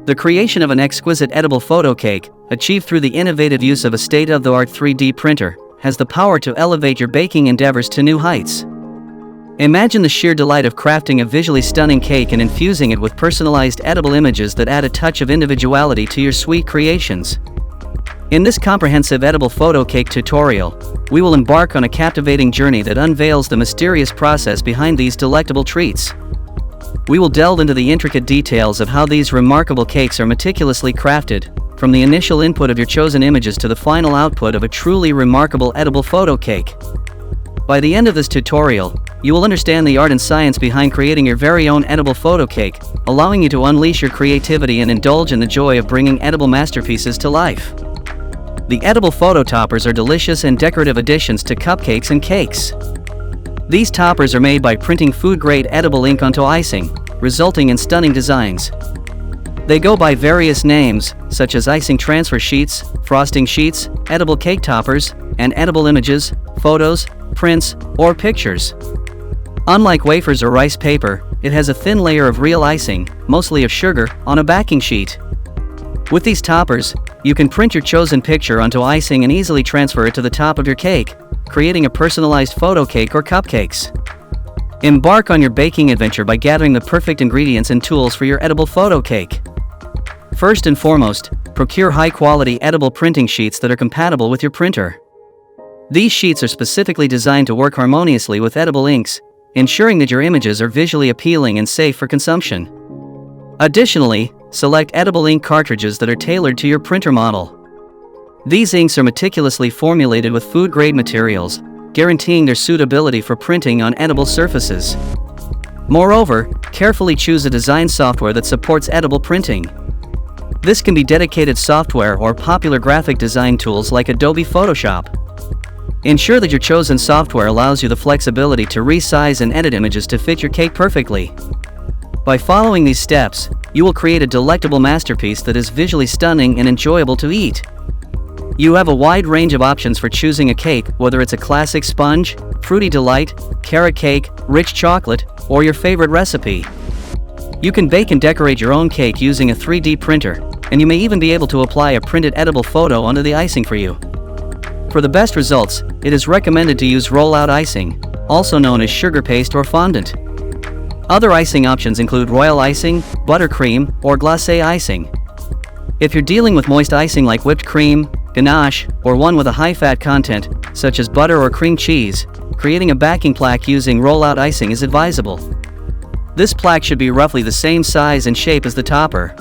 The creation of an exquisite edible photo cake, achieved through the innovative use of a state-of-the-art 3D printer, has the power to elevate your baking endeavors to new heights. Imagine the sheer delight of crafting a visually stunning cake and infusing it with personalized edible images that add a touch of individuality to your sweet creations. In this comprehensive edible photo cake tutorial, we will embark on a captivating journey that unveils the mysterious process behind these delectable treats. We will delve into the intricate details of how these remarkable cakes are meticulously crafted, from the initial input of your chosen images to the final output of a truly remarkable edible photo cake. By the end of this tutorial, you will understand the art and science behind creating your very own edible photo cake, allowing you to unleash your creativity and indulge in the joy of bringing edible masterpieces to life. The edible photo toppers are delicious and decorative additions to cupcakes and cakes. These toppers are made by printing food-grade edible ink onto icing, resulting in stunning designs. They go by various names, such as icing transfer sheets, frosting sheets, edible cake toppers, and edible images, photos, prints, or pictures. Unlike wafers or rice paper, it has a thin layer of real icing, mostly of sugar, on a backing sheet. With these toppers, you can print your chosen picture onto icing and easily transfer it to the top of your cake, creating a personalized photo cake or cupcakes. Embark on your baking adventure by gathering the perfect ingredients and tools for your edible photo cake. First and foremost, procure high-quality edible printing sheets that are compatible with your printer. These sheets are specifically designed to work harmoniously with edible inks, ensuring that your images are visually appealing and safe for consumption. Additionally, select edible ink cartridges that are tailored to your printer model. These inks are meticulously formulated with food-grade materials, guaranteeing their suitability for printing on edible surfaces. Moreover, carefully choose a design software that supports edible printing. This can be dedicated software or popular graphic design tools like Adobe Photoshop. Ensure that your chosen software allows you the flexibility to resize and edit images to fit your cake perfectly. By following these steps, you will create a delectable masterpiece that is visually stunning and enjoyable to eat. You have a wide range of options for choosing a cake, whether it's a classic sponge, fruity delight, carrot cake, rich chocolate, or your favorite recipe. You can bake and decorate your own cake using a 3D printer, and you may even be able to apply a printed edible photo onto the icing for you. For the best results, it is recommended to use roll-out icing, also known as sugar paste or fondant. Other icing options include royal icing, buttercream, or glacé icing. If you're dealing with moist icing like whipped cream, ganache, or one with a high-fat content, such as butter or cream cheese, creating a backing plaque using roll-out icing is advisable. This plaque should be roughly the same size and shape as the topper.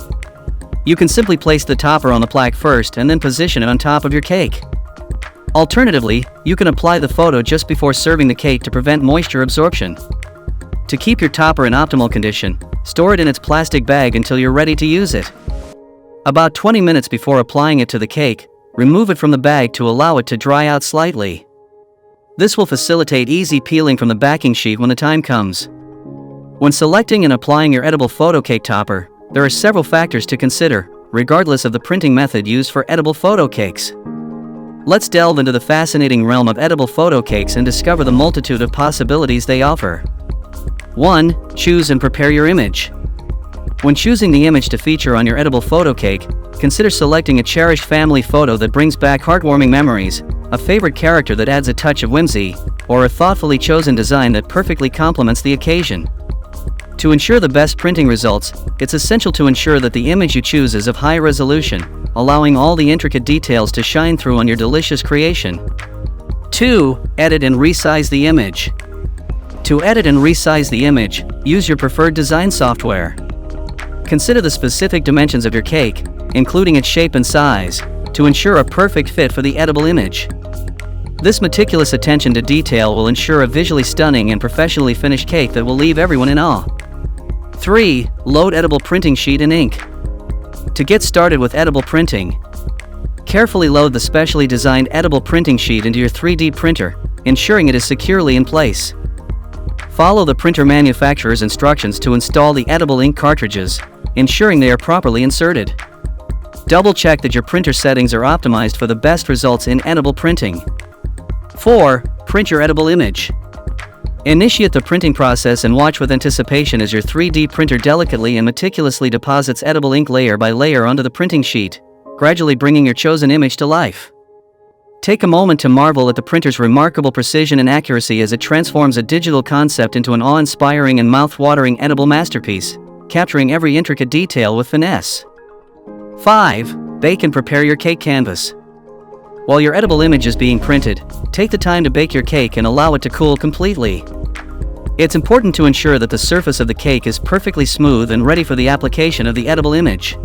You can simply place the topper on the plaque first and then position it on top of your cake. Alternatively, you can apply the photo just before serving the cake to prevent moisture absorption. To keep your topper in optimal condition, store it in its plastic bag until you're ready to use it. About 20 minutes before applying it to the cake, remove it from the bag to allow it to dry out slightly. This will facilitate easy peeling from the backing sheet when the time comes. When selecting and applying your edible photo cake topper, there are several factors to consider, regardless of the printing method used for edible photo cakes. Let's delve into the fascinating realm of edible photo cakes and discover the multitude of possibilities they offer. 1. Choose and prepare your image. When choosing the image to feature on your edible photo cake, consider selecting a cherished family photo that brings back heartwarming memories, a favorite character that adds a touch of whimsy, or a thoughtfully chosen design that perfectly complements the occasion. To ensure the best printing results, it's essential to ensure that the image you choose is of high resolution, allowing all the intricate details to shine through on your delicious creation. 2. Edit and resize the image. To edit and resize the image, use your preferred design software. Consider the specific dimensions of your cake, including its shape and size, to ensure a perfect fit for the edible image. This meticulous attention to detail will ensure a visually stunning and professionally finished cake that will leave everyone in awe. 3. Load edible printing sheet and ink. To get started with edible printing, carefully load the specially designed edible printing sheet into your 3D printer, ensuring it is securely in place. Follow the printer manufacturer's instructions to install the edible ink cartridges, ensuring they are properly inserted. Double-check that your printer settings are optimized for the best results in edible printing. 4. Print your edible image. Initiate the printing process and watch with anticipation as your 3D printer delicately and meticulously deposits edible ink layer by layer onto the printing sheet, gradually bringing your chosen image to life. Take a moment to marvel at the printer's remarkable precision and accuracy as it transforms a digital concept into an awe-inspiring and mouth-watering edible masterpiece, capturing every intricate detail with finesse. 5. Bake and prepare your cake canvas. While your edible image is being printed, take the time to bake your cake and allow it to cool completely. It's important to ensure that the surface of the cake is perfectly smooth and ready for the application of the edible image.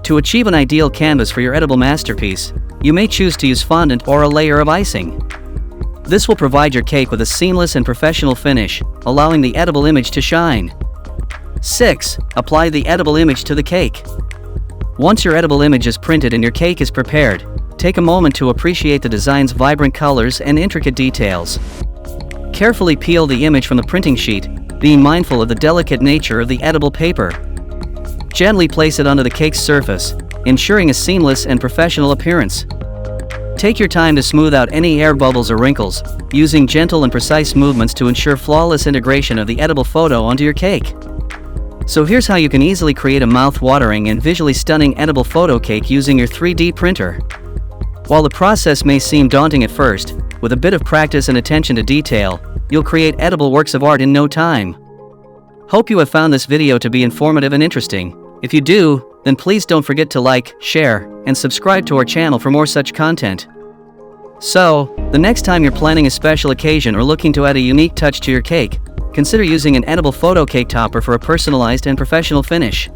To achieve an ideal canvas for your edible masterpiece, you may choose to use fondant or a layer of icing. This will provide your cake with a seamless and professional finish, allowing the edible image to shine. 6. Apply the edible image to the cake. Once your edible image is printed and your cake is prepared, take a moment to appreciate the design's vibrant colors and intricate details. Carefully peel the image from the printing sheet, being mindful of the delicate nature of the edible paper. Gently place it onto the cake's surface, ensuring a seamless and professional appearance. Take your time to smooth out any air bubbles or wrinkles, using gentle and precise movements to ensure flawless integration of the edible photo onto your cake. So here's how you can easily create a mouth-watering and visually stunning edible photo cake using your 3D printer. While the process may seem daunting at first, with a bit of practice and attention to detail, you'll create edible works of art in no time. Hope you have found this video to be informative and interesting. If you do, then please don't forget to like, share, and subscribe to our channel for more such content. So, the next time you're planning a special occasion or looking to add a unique touch to your cake, consider using an edible photo cake topper for a personalized and professional finish.